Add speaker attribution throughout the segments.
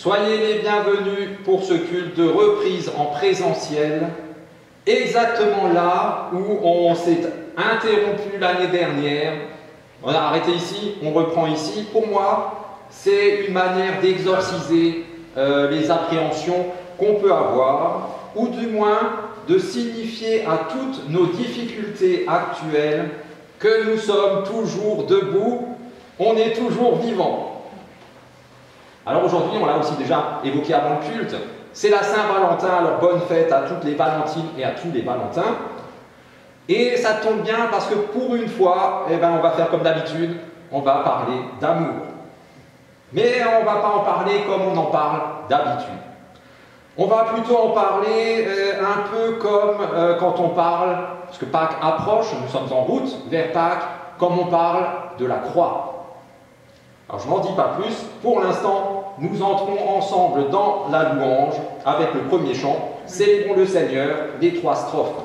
Speaker 1: Soyez les bienvenus pour ce culte de reprise en présentiel, exactement là où on s'est interrompu l'année dernière. On a arrêté ici, on reprend ici. Pour moi, c'est une manière d'exorciser les appréhensions qu'on peut avoir, ou du moins de signifier à toutes nos difficultés actuelles que nous sommes toujours debout, on est toujours vivants. Alors aujourd'hui, on l'a aussi déjà évoqué avant le culte, c'est la Saint-Valentin, alors bonne fête à toutes les Valentines et à tous les Valentins. Et ça tombe bien parce que pour une fois, on va faire comme d'habitude, on va parler d'amour. Mais on ne va pas en parler comme on en parle d'habitude. On va plutôt en parler un peu comme quand on parle, parce que Pâques approche, nous sommes en route vers Pâques, comme on parle de la croix. Alors je n'en dis pas plus, pour l'instant, nous entrons ensemble dans la louange avec le premier chant, Célébrons le Seigneur, les 3 strophes.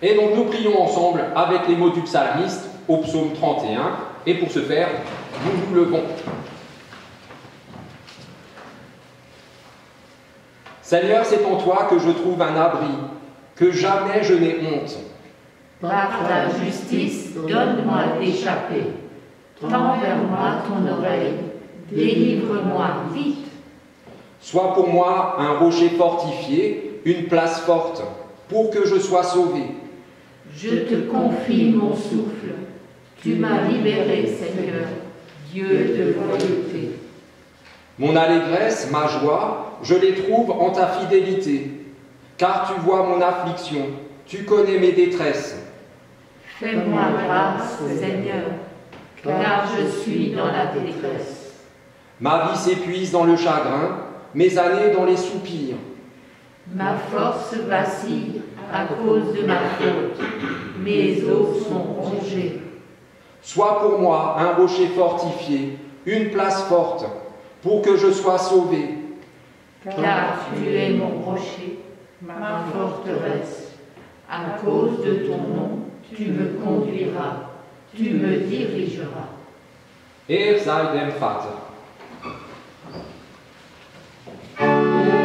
Speaker 1: Et donc nous prions ensemble avec les mots du psalmiste au psaume 31, et pour ce faire, nous nous levons. Seigneur, c'est en toi que je trouve un abri, que jamais je n'ai honte.
Speaker 2: Par ta justice, donne-moi d'échapper. Tends vers moi ton oreille, délivre-moi vite.
Speaker 1: Sois pour moi un rocher fortifié, une place forte, pour que je sois sauvé.
Speaker 2: Je te confie mon souffle. Tu m'as libéré, Seigneur, Dieu de loyauté.
Speaker 1: Mon allégresse, ma joie, je les trouve en ta fidélité. Car tu vois mon affliction, tu connais mes détresses.
Speaker 2: Fais-moi grâce, Seigneur, car je suis dans la détresse.
Speaker 1: Ma vie s'épuise dans le chagrin, mes années dans les soupirs.
Speaker 2: Ma force vacille à cause de ma faute. Mes os sont rongés.
Speaker 1: Sois pour moi un rocher fortifié, une place forte, pour que je sois sauvé.
Speaker 2: Car tu es mon rocher, ma forteresse. À cause de ton nom, tu me conduiras, tu me dirigeras.
Speaker 1: Er sei dem Vater.
Speaker 2: Er sei dem Vater.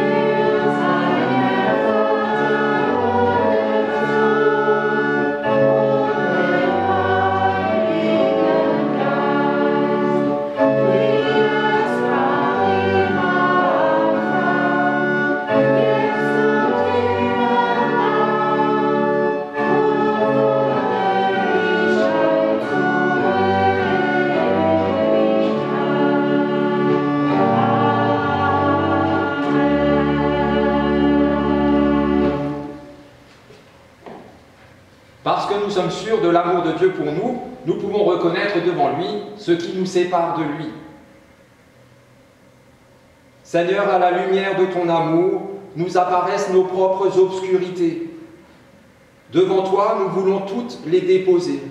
Speaker 1: sommes sûrs de l'amour de Dieu pour nous, nous pouvons reconnaître devant lui ce qui nous sépare de lui. Seigneur, à la lumière de ton amour, nous apparaissent nos propres obscurités. Devant toi, nous voulons toutes les déposer,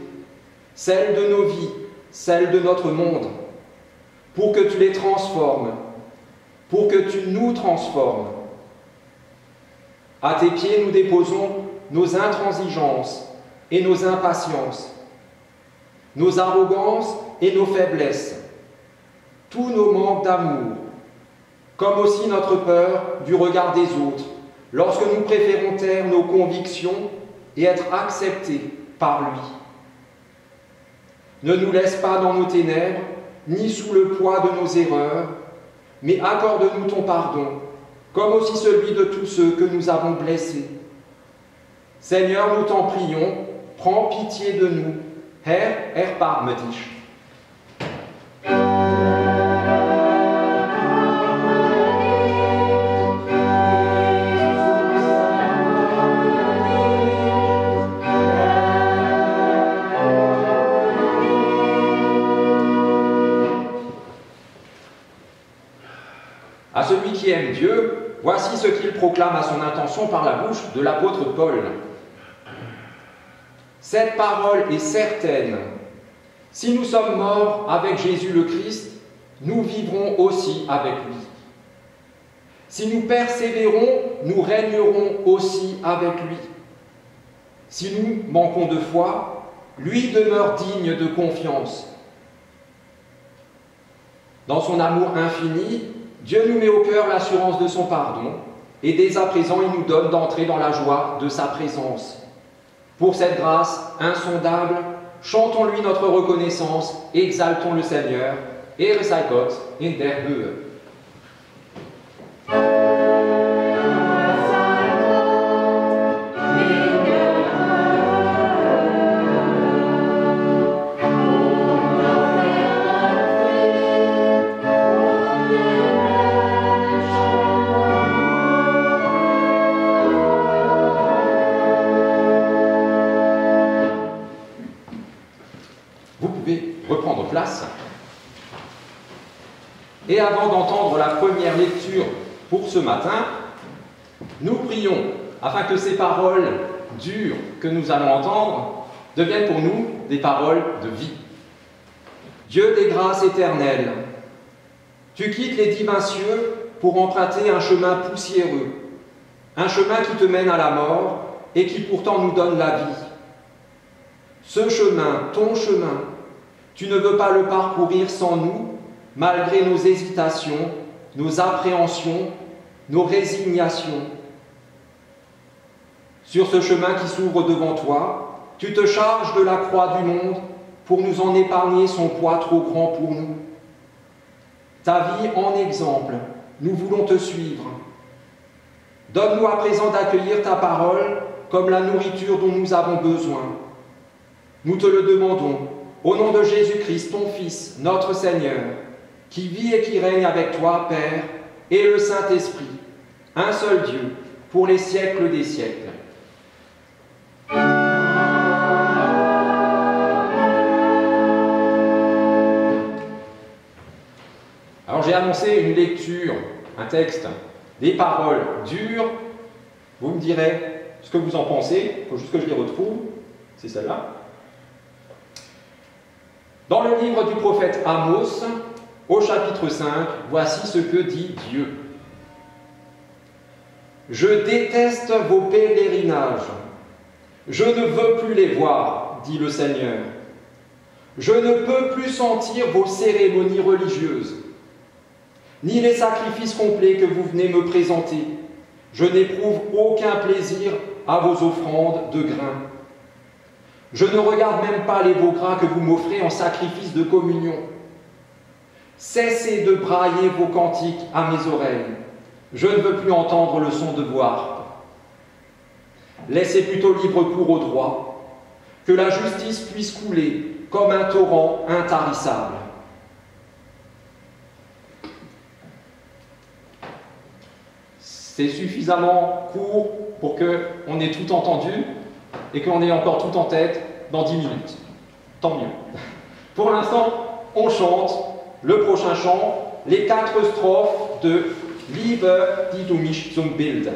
Speaker 1: celles de nos vies, celles de notre monde, pour que tu les transformes, pour que tu nous transformes. À tes pieds, nous déposons nos intransigeances et nos impatiences, nos arrogances et nos faiblesses, tous nos manques d'amour, comme aussi notre peur du regard des autres, lorsque nous préférons taire nos convictions et être acceptés par lui. Ne nous laisse pas dans nos ténèbres, ni sous le poids de nos erreurs, mais accorde-nous ton pardon, comme aussi celui de tous ceux que nous avons blessés. Seigneur, nous t'en prions, prends pitié de nous. Herr, erbarme dich. À celui qui aime Dieu, voici ce qu'il proclame à son intention par la bouche de l'apôtre Paul. Cette parole est certaine. Si nous sommes morts avec Jésus le Christ, nous vivrons aussi avec lui. Si nous persévérons, nous régnerons aussi avec lui. Si nous manquons de foi, lui demeure digne de confiance. Dans son amour infini, Dieu nous met au cœur l'assurance de son pardon, et dès à présent, il nous donne d'entrer dans la joie de sa présence. Pour cette grâce insondable, chantons-lui notre reconnaissance, exaltons le Seigneur. Ehre sei Gott in der Höhe. Reprendre place. Et avant d'entendre la première lecture pour ce matin, nous prions afin que ces paroles dures que nous allons entendre deviennent pour nous des paroles de vie. Dieu des grâces éternelles, tu quittes les divins cieux pour emprunter un chemin poussiéreux, un chemin qui te mène à la mort et qui pourtant nous donne la vie. Ce chemin, ton chemin, tu ne veux pas le parcourir sans nous, malgré nos hésitations, nos appréhensions, nos résignations. Sur ce chemin qui s'ouvre devant toi, tu te charges de la croix du monde pour nous en épargner son poids trop grand pour nous. Ta vie en exemple, nous voulons te suivre. Donne-nous à présent d'accueillir ta parole comme la nourriture dont nous avons besoin. Nous te le demandons, au nom de Jésus-Christ, ton Fils, notre Seigneur, qui vit et qui règne avec toi, Père, et le Saint-Esprit, un seul Dieu, pour les siècles des siècles. Alors j'ai annoncé une lecture, un texte, des paroles dures. Vous me direz ce que vous en pensez, il faut juste que je les retrouve, c'est celle-là. Dans le livre du prophète Amos, au chapitre 5, voici ce que dit Dieu. « Je déteste vos pèlerinages. Je ne veux plus les voir, dit le Seigneur. Je ne peux plus sentir vos cérémonies religieuses, ni les sacrifices complets que vous venez me présenter. Je n'éprouve aucun plaisir à vos offrandes de grains. Je ne regarde même pas les veaux gras que vous m'offrez en sacrifice de communion. Cessez de brailler vos cantiques à mes oreilles. Je ne veux plus entendre le son de vos harpes. Laissez plutôt libre cours au droit, que la justice puisse couler comme un torrent intarissable. » C'est suffisamment court pour qu'on ait tout entendu et qu'on ait encore tout en tête dans 10 minutes. Tant mieux. Pour l'instant, on chante le prochain chant, les 4 strophes de Liebe, die du mich zum Bild.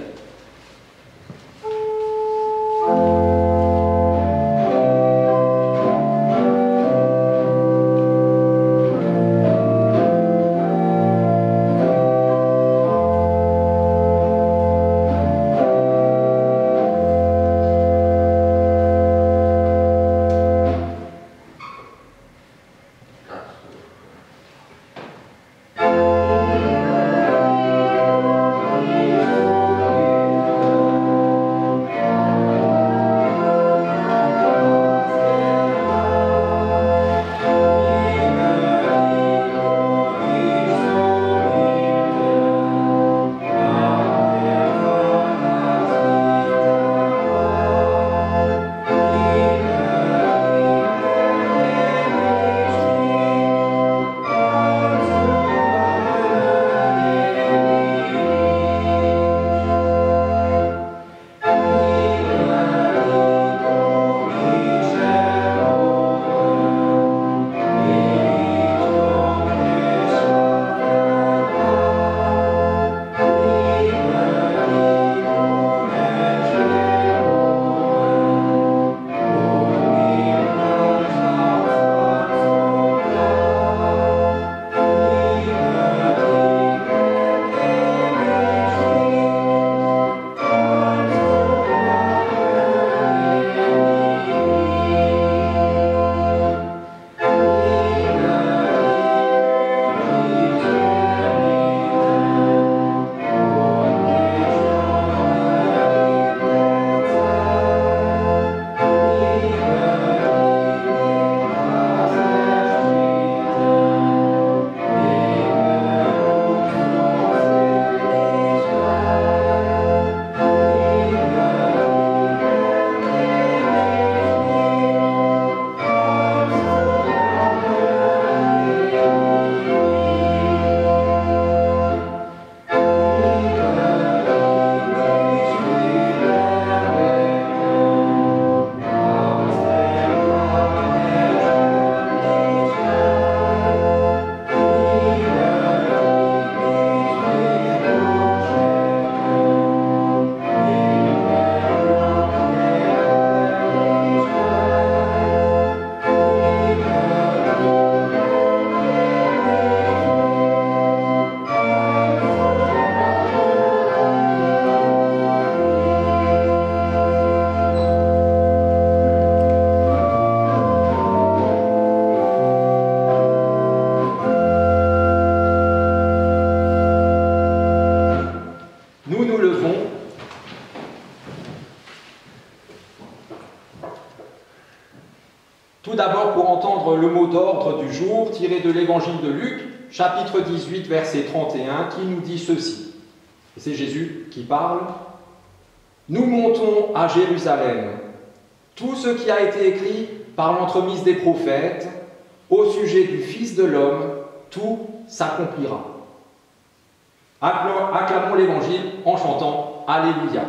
Speaker 1: Tout d'abord pour entendre le mot d'ordre du jour tiré de l'évangile de Luc, chapitre 18, verset 31, qui nous dit ceci. C'est Jésus qui parle. « Nous montons à Jérusalem. Tout ce qui a été écrit par l'entremise des prophètes au sujet du Fils de l'homme, tout s'accomplira. » Acclamons l'évangile en chantant « Alléluia ».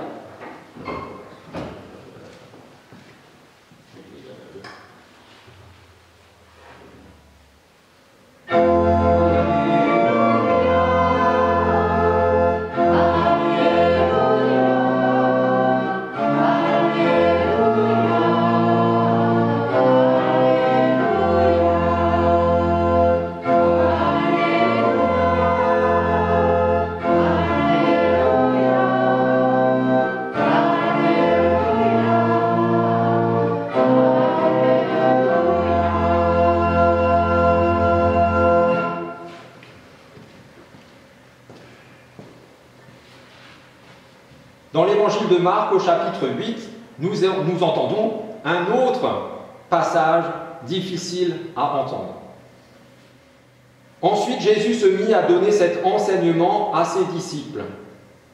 Speaker 1: Dans l'évangile de Marc, au chapitre 8, nous entendons un autre passage difficile à entendre. Ensuite, Jésus se mit à donner cet enseignement à ses disciples.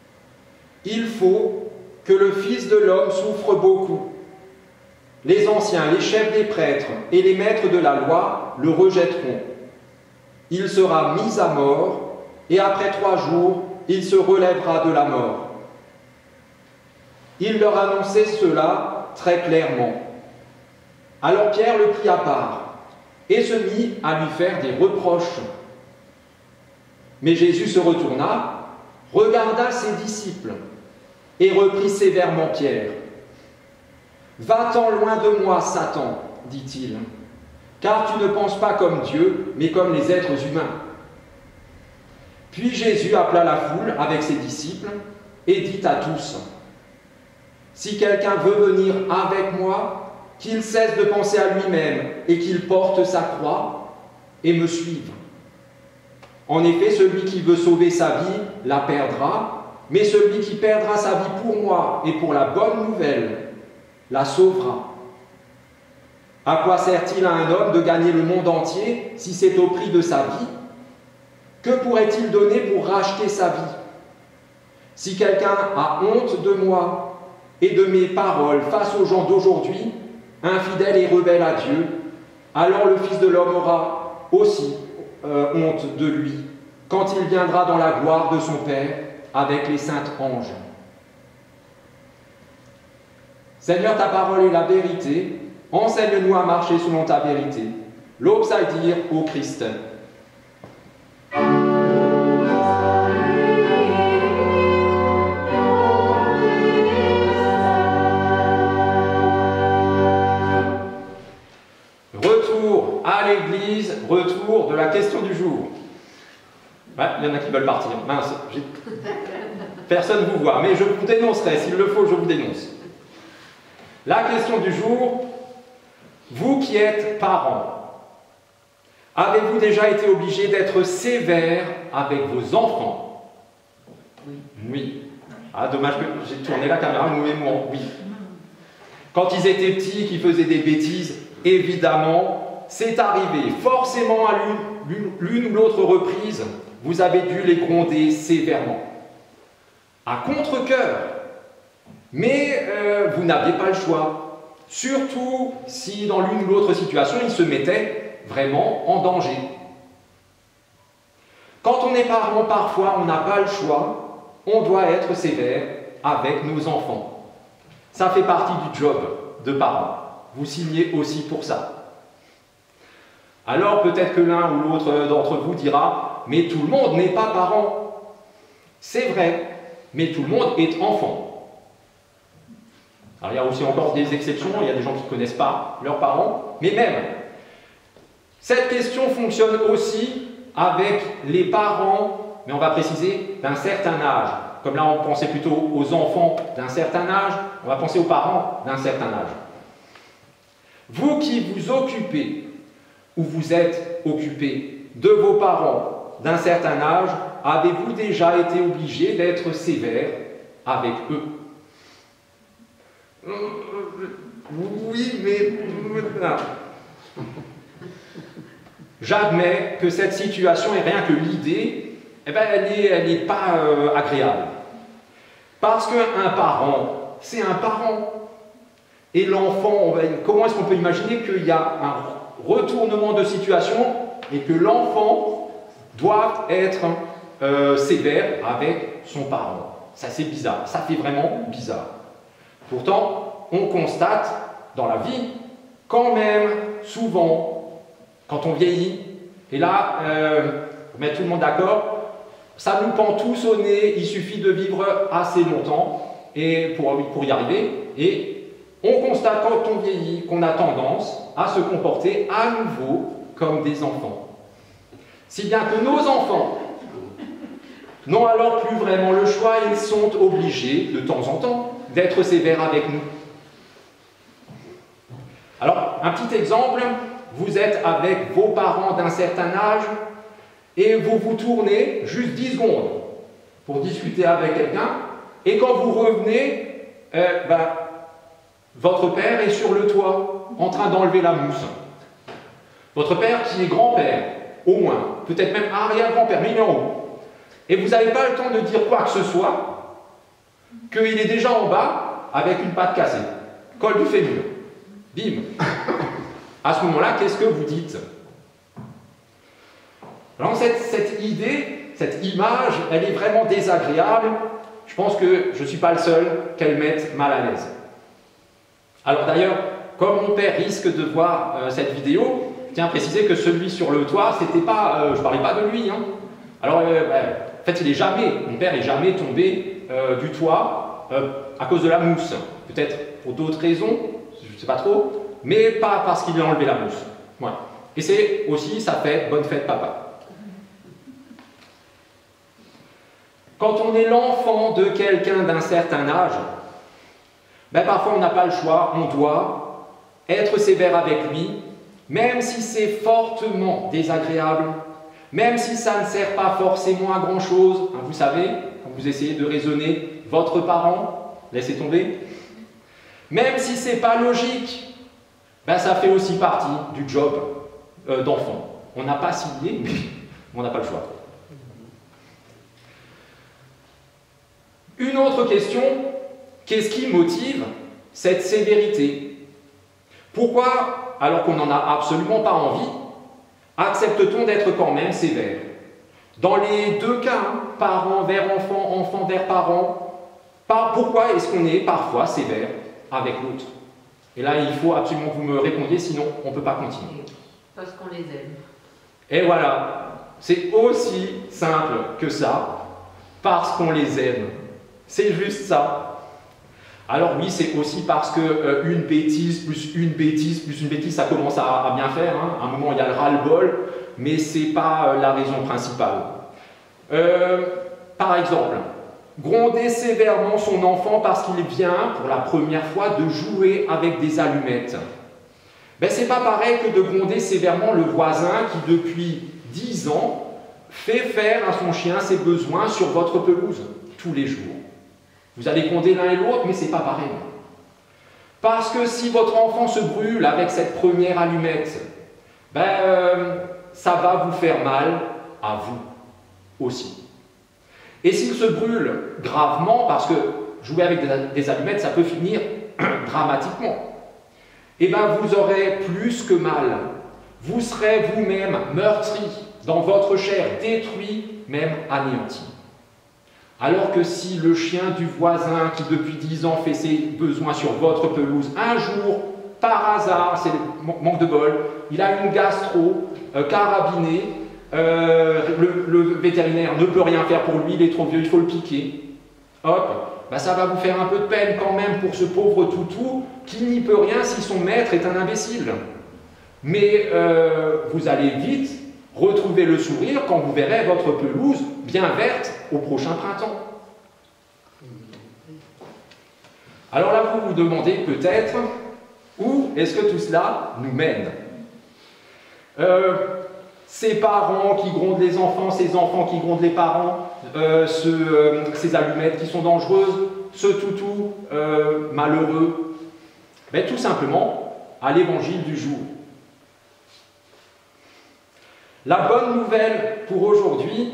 Speaker 1: « Il faut que le Fils de l'homme souffre beaucoup. Les anciens, les chefs des prêtres et les maîtres de la loi le rejetteront. Il sera mis à mort et après 3 jours, il se relèvera de la mort. » Il leur annonçait cela très clairement. Alors Pierre le prit à part et se mit à lui faire des reproches. Mais Jésus se retourna, regarda ses disciples et reprit sévèrement Pierre. « Va-t'en loin de moi, Satan, dit-il, car tu ne penses pas comme Dieu, mais comme les êtres humains. » Puis Jésus appela la foule avec ses disciples et dit à tous, « Si quelqu'un veut venir avec moi, qu'il cesse de penser à lui-même et qu'il porte sa croix et me suive. En effet, celui qui veut sauver sa vie la perdra, mais celui qui perdra sa vie pour moi et pour la bonne nouvelle la sauvera. À quoi sert-il à un homme de gagner le monde entier si c'est au prix de sa vie? Que pourrait-il donner pour racheter sa vie? Si quelqu'un a honte de moi et de mes paroles face aux gens d'aujourd'hui, infidèle et rebelle à Dieu, alors le Fils de l'homme aura aussi honte de lui, quand il viendra dans la gloire de son Père avec les saints anges. Seigneur, ta parole est la vérité, enseigne-nous à marcher selon ta vérité. L'Obsaldir au Christ. Retour à l'église, retour de la question du jour. Ouais, il y en a qui veulent partir. Mince, personne ne vous voit, mais je vous dénoncerai. S'il le faut, je vous dénonce. La question du jour, vous qui êtes parents, avez-vous déjà été obligé d'être sévère avec vos enfants? Oui. Ah, dommage que j'ai tourné la caméra au mauvais moment. Oui. Quand ils étaient petits, qu'ils faisaient des bêtises, évidemment, c'est arrivé. Forcément, à l'une ou l'autre reprise, vous avez dû les gronder sévèrement. À contre-cœur. Mais vous n'aviez pas le choix. Surtout si dans l'une ou l'autre situation, ils se mettaient vraiment en danger. Quand on est parent, parfois, on n'a pas le choix. On doit être sévère avec nos enfants. Ça fait partie du job de parent. Vous signez aussi pour ça. Alors peut-être que l'un ou l'autre d'entre vous dira « Mais tout le monde n'est pas parent. » C'est vrai, mais tout le monde est enfant. Alors il y a aussi encore des exceptions, il y a des gens qui ne connaissent pas leurs parents, mais même, cette question fonctionne aussi avec les parents, mais on va préciser, d'un certain âge. Comme là on pensait plutôt aux enfants d'un certain âge, on va penser aux parents d'un certain âge. Vous qui vous occupez, ou vous êtes occupé de vos parents d'un certain âge, avez-vous déjà été obligé d'être sévère avec eux? Oui, mais... J'admets que cette situation, et rien que l'idée, eh ben, elle n'est pas agréable. Parce qu'un parent, c'est un parent. Et l'enfant, comment est-ce qu'on peut imaginer qu'il y a un retournement de situation et que l'enfant doit être sévère avec son parent? Ça, c'est bizarre. Ça fait vraiment bizarre. Pourtant, on constate dans la vie, quand même, souvent, quand on vieillit, et là, pour mettre tout le monde d'accord, ça nous pend tous au nez, il suffit de vivre assez longtemps et pour y arriver, et on constate quand on vieillit qu'on a tendance à se comporter à nouveau comme des enfants. Si bien que nos enfants n'ont alors plus vraiment le choix, ils sont obligés, de temps en temps, d'être sévères avec nous. Alors, un petit exemple, vous êtes avec vos parents d'un certain âge et vous vous tournez juste 10 secondes pour discuter avec quelqu'un et quand vous revenez, votre père est sur le toit en train d'enlever la mousse. Votre père qui est grand-père, au moins, peut-être même arrière-grand-père, mais il est en haut. Et vous n'avez pas le temps de dire quoi que ce soit, qu'il est déjà en bas avec une patte cassée, col du fémur. Bim. À ce moment-là, qu'est-ce que vous dites? Alors cette idée, cette image, elle est vraiment désagréable. Je pense que je ne suis pas le seul qu'elle mette mal à l'aise. Alors d'ailleurs, comme mon père risque de voir cette vidéo, je tiens à préciser que celui sur le toit, c'était pas, je parlais pas de lui. Hein. Alors, en fait, mon père n'est jamais tombé du toit à cause de la mousse. Peut-être pour d'autres raisons, je ne sais pas trop, mais pas parce qu'il a enlevé la mousse. Voilà. Et c'est aussi sa fête, bonne fête papa. Quand on est l'enfant de quelqu'un d'un certain âge, parfois on n'a pas le choix, on doit être sévère avec lui, même si c'est fortement désagréable, même si ça ne sert pas forcément à grand chose. Hein, vous savez, quand vous essayez de raisonner votre parent, laissez tomber. Même si c'est pas logique, ça fait aussi partie du job d'enfant. On n'a pas signé, mais on n'a pas le choix. Une autre question, qu'est-ce qui motive cette sévérité? Pourquoi, alors qu'on n'en a absolument pas envie, accepte-t-on d'être quand même sévère? Dans les deux cas, parents vers enfants, enfants vers parents, pourquoi est-ce qu'on est parfois sévère avec l'autre? Et là, il faut absolument que vous me répondiez, sinon on ne peut pas continuer.
Speaker 2: Parce qu'on les aime.
Speaker 1: Et voilà, c'est aussi simple que ça, parce qu'on les aime. C'est juste ça. Alors oui, c'est aussi parce que une bêtise, plus une bêtise, plus une bêtise, ça commence à bien faire. Hein. À un moment, il y a le ras-le-bol, mais ce n'est pas la raison principale. Par exemple, gronder sévèrement son enfant parce qu'il vient, pour la première fois, de jouer avec des allumettes. C'est pas pareil que de gronder sévèrement le voisin qui, depuis 10 ans, fait faire à son chien ses besoins sur votre pelouse, tous les jours. Vous allez gronder l'un et l'autre, mais c'est pas pareil. Parce que si votre enfant se brûle avec cette première allumette, ça va vous faire mal à vous aussi. Et s'il se brûle gravement, parce que jouer avec des allumettes, ça peut finir dramatiquement, vous aurez plus que mal. Vous serez vous-même meurtri dans votre chair, détruit, même anéanti. Alors que si le chien du voisin qui depuis 10 ans fait ses besoins sur votre pelouse, un jour, par hasard, c'est manque de bol, il a une gastro carabinée, le vétérinaire ne peut rien faire pour lui, il est trop vieux, il faut le piquer. Hop, ça va vous faire un peu de peine quand même pour ce pauvre toutou qui n'y peut rien si son maître est un imbécile. Mais vous allez vite retrouver le sourire quand vous verrez votre pelouse bien verte au prochain printemps. Alors là, vous vous demandez peut-être où est-ce que tout cela nous mène. Ces parents qui grondent les enfants, ces enfants qui grondent les parents, ces allumettes qui sont dangereuses, ce toutou malheureux, tout simplement à l'évangile du jour. La bonne nouvelle pour aujourd'hui,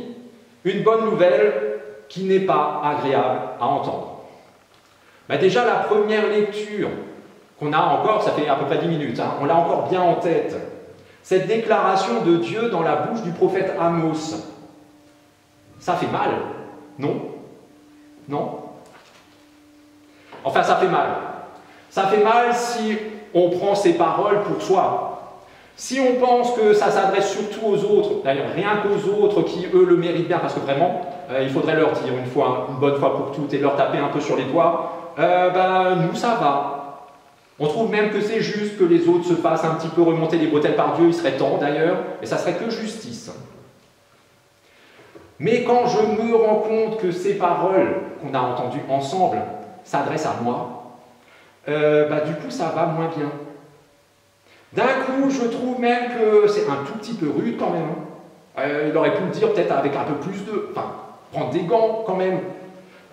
Speaker 1: une bonne nouvelle qui n'est pas agréable à entendre. Déjà, la première lecture qu'on a encore, ça fait à peu près 10 minutes, hein, on l'a encore bien en tête. Cette déclaration de Dieu dans la bouche du prophète Amos, ça fait mal, non? Non? Enfin, ça fait mal. Ça fait mal si on prend ces paroles pour soi. Si on pense que ça s'adresse surtout aux autres, d'ailleurs rien qu'aux autres qui, eux, le méritent bien, parce que vraiment, il faudrait leur dire une bonne fois pour toutes, et leur taper un peu sur les doigts, nous, ça va. On trouve même que c'est juste que les autres se fassent un petit peu remonter les bretelles par Dieu, il serait temps d'ailleurs, et ça serait que justice. Mais quand je me rends compte que ces paroles qu'on a entendues ensemble s'adressent à moi, du coup ça va moins bien. D'un coup, je trouve même que c'est un tout petit peu rude quand même. Il aurait pu le dire peut-être avec un peu plus de... Enfin, prendre des gants quand même.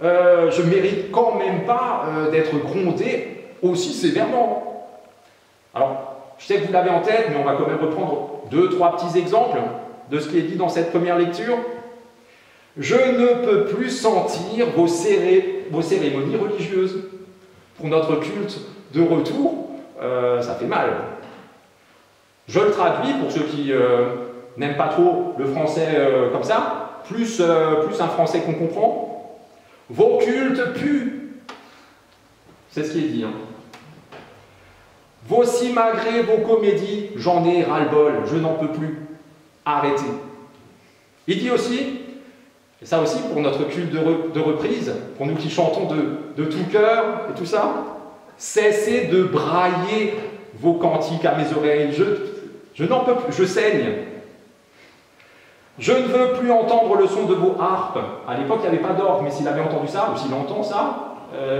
Speaker 1: Je mérite quand même pas d'être grondé aussi sévèrement. Alors, je sais que vous l'avez en tête, mais on va quand même reprendre 2-3 petits exemples de ce qui est dit dans cette première lecture. Je ne peux plus sentir vos cérémonies religieuses. Pour notre culte de retour, ça fait mal. Je le traduis pour ceux qui n'aiment pas trop le français comme ça, plus un français qu'on comprend. Vos cultes puent. C'est ce qui est dit. Hein. Vos simagrées, vos comédies, j'en ai ras-le-bol, je n'en peux plus. Arrêtez. Il dit aussi, et ça aussi pour notre culte de reprise, pour nous qui chantons de tout cœur et tout ça, cessez de brailler vos cantiques à mes oreilles. Je n'en peux plus, je saigne. Je ne veux plus entendre le son de vos harpes. À l'époque, il n'y avait pas d'orgue, mais s'il avait entendu ça, ou s'il entend ça,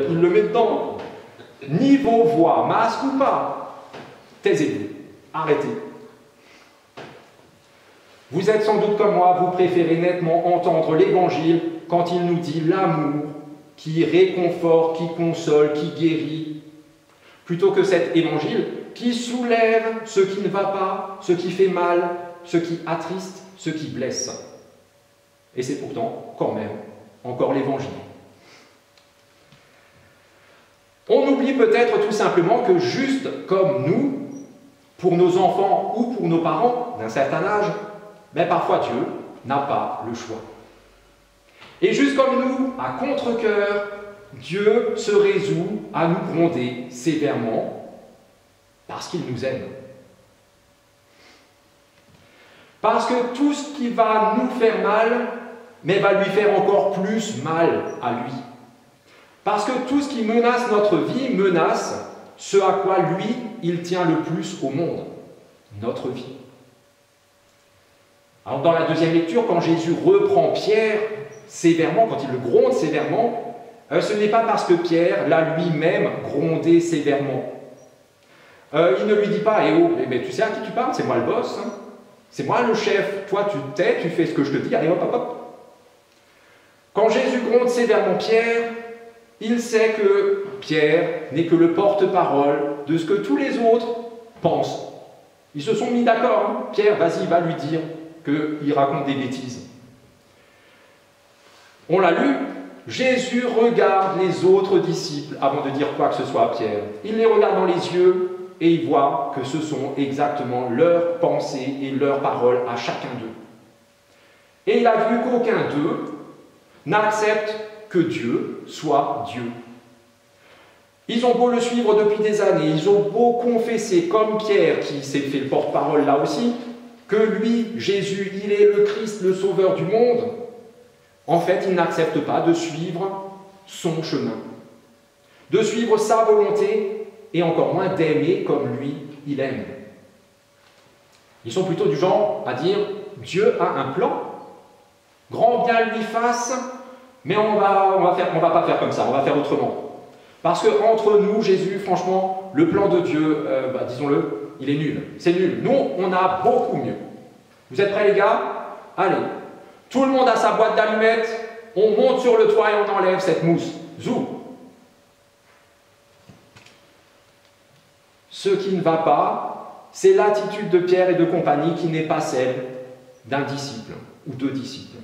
Speaker 1: il le met dedans. Ni vos voix, masques ou pas. Taisez-vous, arrêtez. Vous êtes sans doute comme moi, vous préférez nettement entendre l'Évangile quand il nous dit l'amour qui réconforte, qui console, qui guérit, plutôt que cet Évangile qui soulève ce qui ne va pas, ce qui fait mal, ce qui attriste, ce qui blesse. Et c'est pourtant, quand même, encore l'Évangile. On oublie peut-être tout simplement que juste comme nous, pour nos enfants ou pour nos parents d'un certain âge, mais parfois Dieu n'a pas le choix. Et juste comme nous, à contre-cœur, Dieu se résout à nous gronder sévèrement parce qu'il nous aime. Parce que tout ce qui va nous faire mal, mais va lui faire encore plus mal à lui. Parce que tout ce qui menace notre vie menace ce à quoi lui, il tient le plus au monde, notre vie. Alors dans la deuxième lecture, quand Jésus reprend Pierre sévèrement, quand il le gronde sévèrement, ce n'est pas parce que Pierre l'a lui-même grondé sévèrement. Il ne lui dit pas « Eh oh, mais tu sais à qui tu parles? C'est moi le boss, hein. C'est moi le chef. Toi tu te tais, tu fais ce que je te dis, allez hop hop hop ». Quand Jésus gronde sévèrement Pierre, il sait que Pierre n'est que le porte-parole de ce que tous les autres pensent. Ils se sont mis d'accord, hein. Pierre, vas-y, va lui dire qu'il raconte des bêtises. On l'a lu, Jésus regarde les autres disciples avant de dire quoi que ce soit à Pierre. Il les regarde dans les yeux et il voit que ce sont exactement leurs pensées et leurs paroles à chacun d'eux. Et il a vu qu'aucun d'eux n'accepte que Dieu soit Dieu. Ils ont beau le suivre depuis des années, ils ont beau confesser, comme Pierre qui s'est fait le porte-parole là aussi, que lui, Jésus, il est le Christ, le Sauveur du monde. En fait, ils n'acceptent pas de suivre son chemin, de suivre sa volonté et encore moins d'aimer comme lui, il aime. Ils sont plutôt du genre à dire « Dieu a un plan, grand bien lui fasse, mais on va pas faire comme ça, on va faire autrement. » Parce qu'entre nous, Jésus, franchement, le plan de Dieu, disons-le, il est nul. C'est nul. Nous, on a beaucoup mieux. Vous êtes prêts, les gars? Allez. Tout le monde a sa boîte d'allumettes. On monte sur le toit et on enlève cette mousse. Zou. Ce qui ne va pas, c'est l'attitude de Pierre et de compagnie qui n'est pas celle d'un disciple ou de disciples.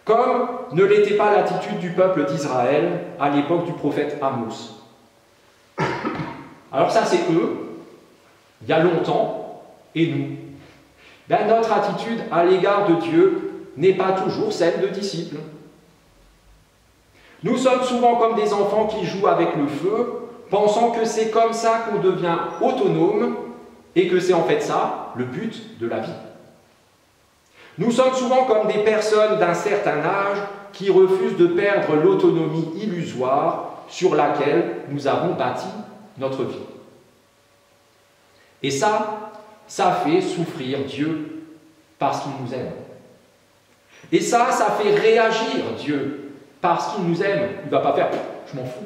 Speaker 1: Comme ne l'était pas l'attitude du peuple d'Israël à l'époque du prophète Amos. Alors ça, c'est eux, il y a longtemps, et nous. Ben, notre attitude à l'égard de Dieu n'est pas toujours celle de disciples. Nous sommes souvent comme des enfants qui jouent avec le feu, pensant que c'est comme ça qu'on devient autonome, et que c'est en fait ça le but de la vie. Nous sommes souvent comme des personnes d'un certain âge qui refusent de perdre l'autonomie illusoire sur laquelle nous avons bâti notre vie. Et ça fait souffrir Dieu parce qu'il nous aime. Et ça fait réagir Dieu parce qu'il nous aime. Il ne va pas faire « je m'en fous ».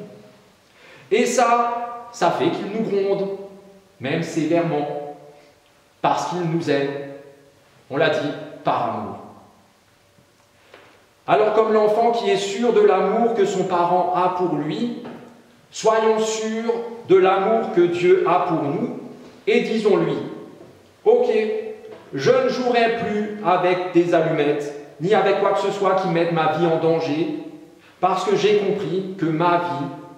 Speaker 1: Et ça fait qu'il nous gronde, même sévèrement, parce qu'il nous aime. On l'a dit, par amour. Alors comme l'enfant qui est sûr de l'amour que son parent a pour lui, soyons sûrs de l'amour que Dieu a pour nous et disons-lui « Ok, je ne jouerai plus avec des allumettes, ni avec quoi que ce soit qui mette ma vie en danger, parce que j'ai compris que ma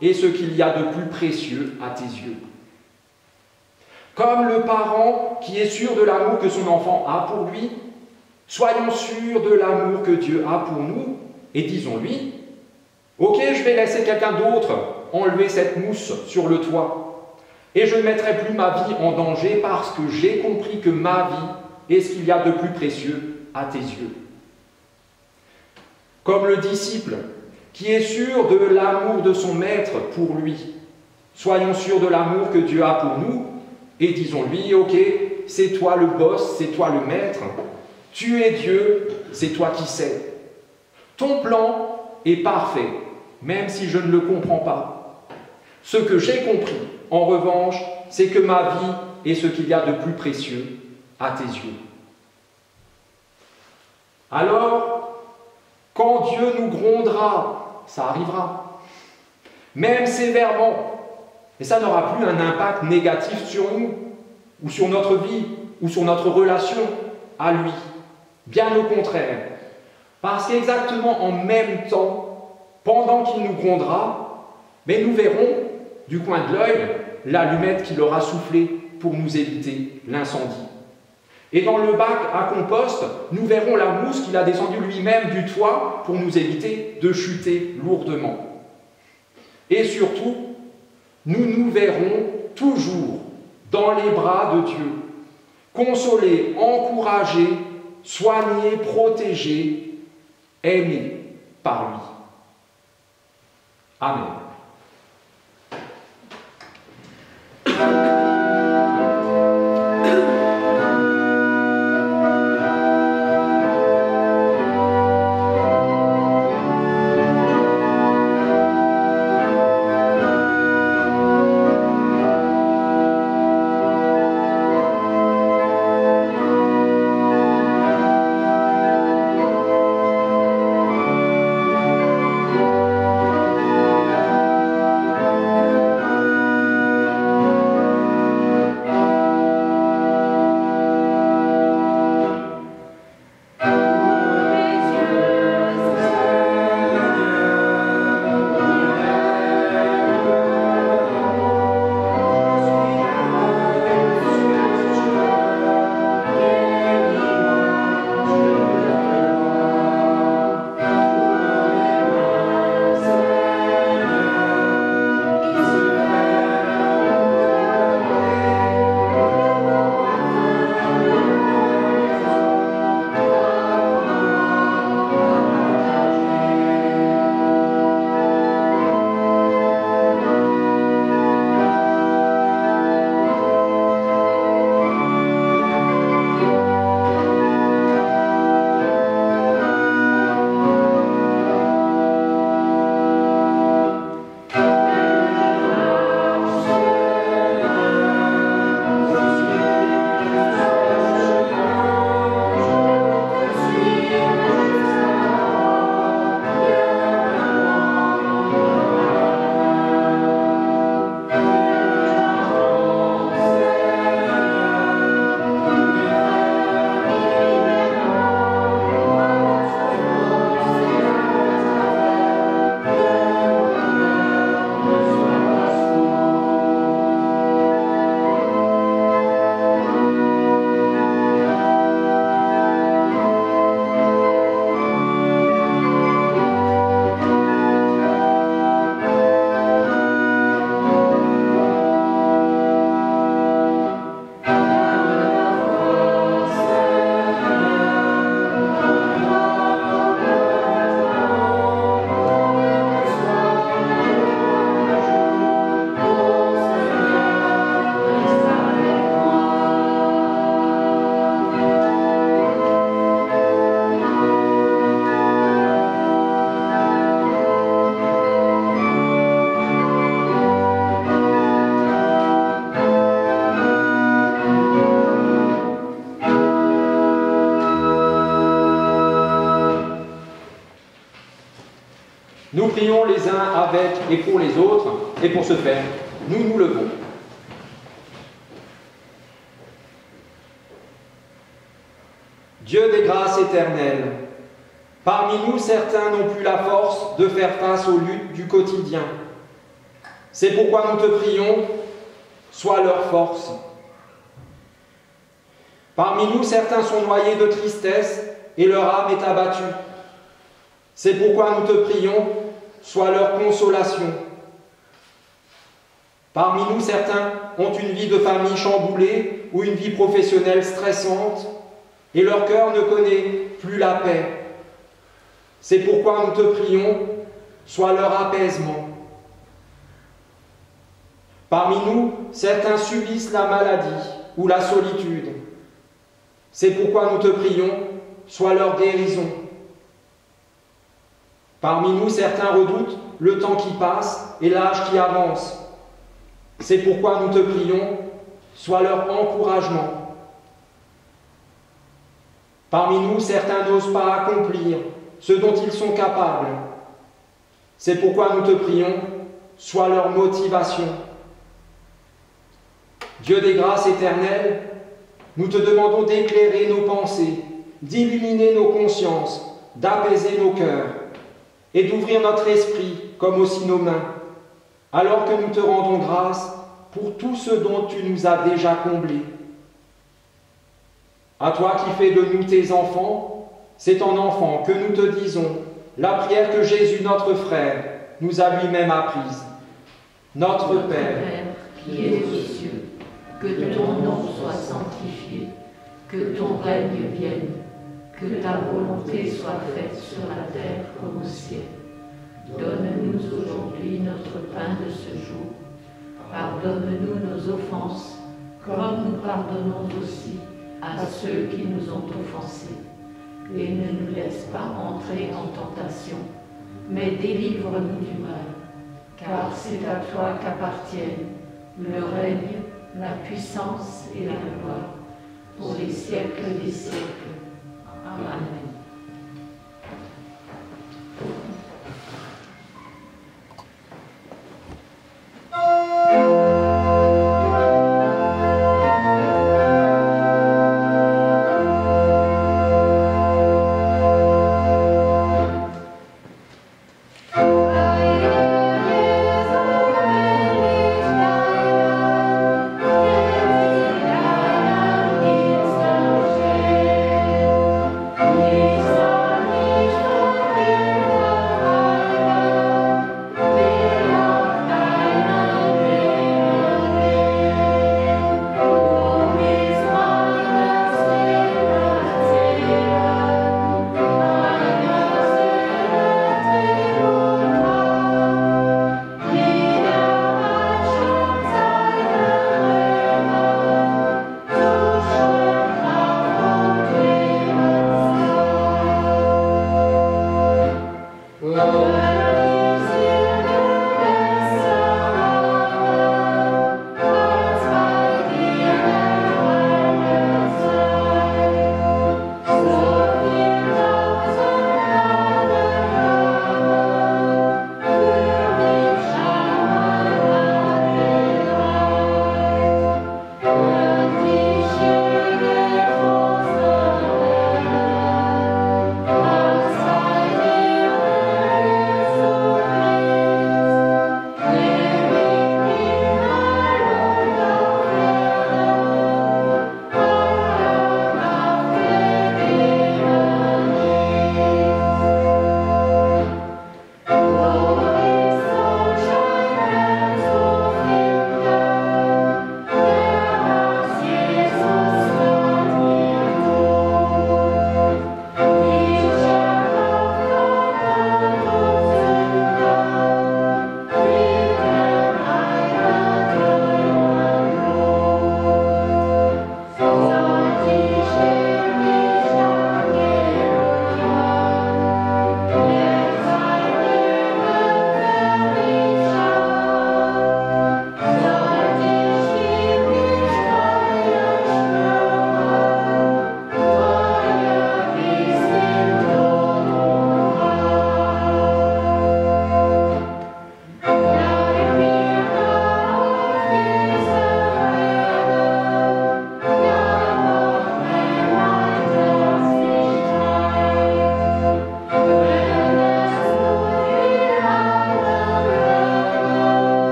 Speaker 1: vie est ce qu'il y a de plus précieux à tes yeux. » Comme le parent qui est sûr de l'amour que son enfant a pour lui, soyons sûrs de l'amour que Dieu a pour nous et disons-lui « Ok, je vais laisser quelqu'un d'autre enlever cette mousse sur le toit. Et je ne mettrai plus ma vie en danger parce que j'ai compris que ma vie est ce qu'il y a de plus précieux à tes yeux. Comme le disciple qui est sûr de l'amour de son maître pour lui, soyons sûrs de l'amour que Dieu a pour nous et disons-lui, ok, c'est toi le boss, c'est toi le maître, tu es Dieu, c'est toi qui sais. Ton plan est parfait, même si je ne le comprends pas. Ce que j'ai compris, en revanche, c'est que ma vie est ce qu'il y a de plus précieux à tes yeux. Alors, quand Dieu nous grondera, ça arrivera, même sévèrement, et ça n'aura plus un impact négatif sur nous, ou sur notre vie, ou sur notre relation à lui. Bien au contraire, parce qu'exactement en même temps, pendant qu'il nous grondera, mais nous verrons du coin de l'œil l'allumette qu'il aura soufflé pour nous éviter l'incendie. Et dans le bac à compost, nous verrons la mousse qu'il a descendue lui-même du toit pour nous éviter de chuter lourdement. Et surtout, nous nous verrons toujours dans les bras de Dieu, consolés, encouragés, soignés, protégés, aimés par lui. Amen. Nous prions les uns avec et pour les autres, et pour ce faire, nous nous levons. Dieu des grâces éternelles, parmi nous certains n'ont plus la force de faire face aux luttes du quotidien. C'est pourquoi nous te prions, sois leur force. Parmi nous certains sont noyés de tristesse et leur âme est abattue. C'est pourquoi nous te prions, sois leur consolation. Parmi nous, certains ont une vie de famille chamboulée ou une vie professionnelle stressante et leur cœur ne connaît plus la paix. C'est pourquoi nous te prions, sois leur apaisement. Parmi nous, certains subissent la maladie ou la solitude. C'est pourquoi nous te prions, sois leur guérison. Parmi nous, certains redoutent le temps qui passe et l'âge qui avance. C'est pourquoi nous te prions, sois leur encouragement. Parmi nous, certains n'osent pas accomplir ce dont ils sont capables. C'est pourquoi nous te prions, sois leur motivation. Dieu des grâces éternelles, nous te demandons d'éclairer nos pensées, d'illuminer nos consciences, d'apaiser nos cœurs et d'ouvrir notre esprit comme aussi nos mains, alors que nous te rendons grâce pour tout ce dont tu nous as déjà comblés. À toi qui fais de nous tes enfants, c'est en enfant que nous te disons la prière que Jésus, notre frère, nous a lui-même apprise. Notre Père,
Speaker 2: qui es aux cieux, que ton nom soit sanctifié, que ton règne vienne, que ta volonté soit faite sur la terre comme au ciel. Donne-nous aujourd'hui notre pain de ce jour. Pardonne-nous nos offenses, comme nous pardonnons aussi à ceux qui nous ont offensés. Et ne nous laisse pas entrer en tentation, mais délivre-nous du mal. Car c'est à toi qu'appartiennent le règne, la puissance et la gloire, pour les siècles des siècles. Amen.
Speaker 3: Yeah.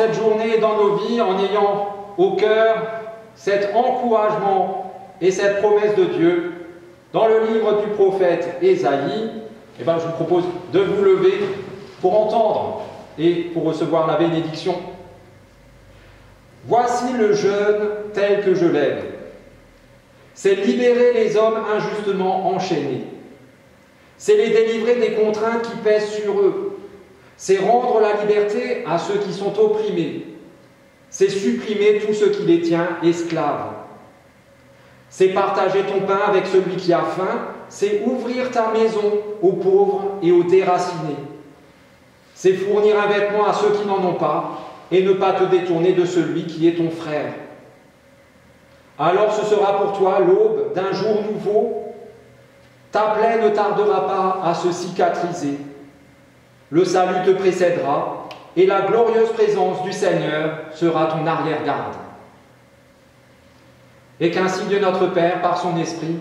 Speaker 1: cette journée et dans nos vies, en ayant au cœur cet encouragement et cette promesse de Dieu, dans le livre du prophète Ésaïe, je vous propose de vous lever pour entendre et pour recevoir la bénédiction. Voici le jeûne tel que je l'aime. C'est libérer les hommes injustement enchaînés. C'est les délivrer des contraintes qui pèsent sur eux. C'est rendre la liberté à ceux qui sont opprimés. C'est supprimer tout ce qui les tient esclaves. C'est partager ton pain avec celui qui a faim. C'est ouvrir ta maison aux pauvres et aux déracinés. C'est fournir un vêtement à ceux qui n'en ont pas et ne pas te détourner de celui qui est ton frère. Alors ce sera pour toi l'aube d'un jour nouveau. Ta plaie ne tardera pas à se cicatriser. Le salut te précédera et la glorieuse présence du Seigneur sera ton arrière-garde. Et qu'ainsi Dieu notre Père, par son Esprit,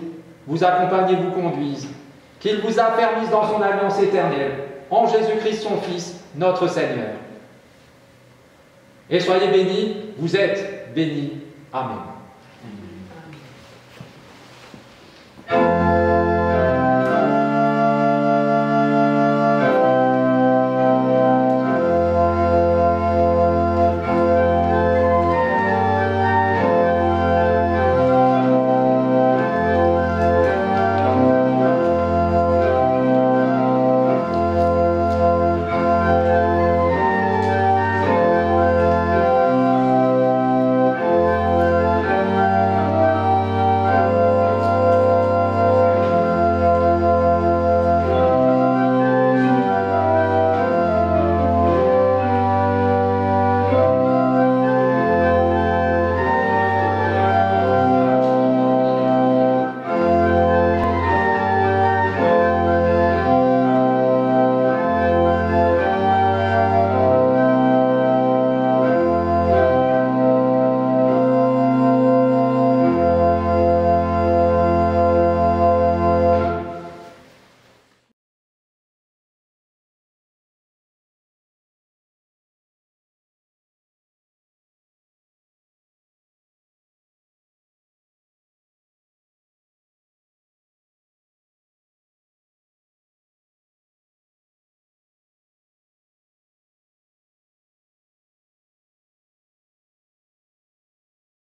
Speaker 1: vous accompagne et vous conduise, qu'il vous affermisse dans son alliance éternelle, en Jésus-Christ son Fils, notre Seigneur. Et soyez bénis, vous êtes bénis. Amen.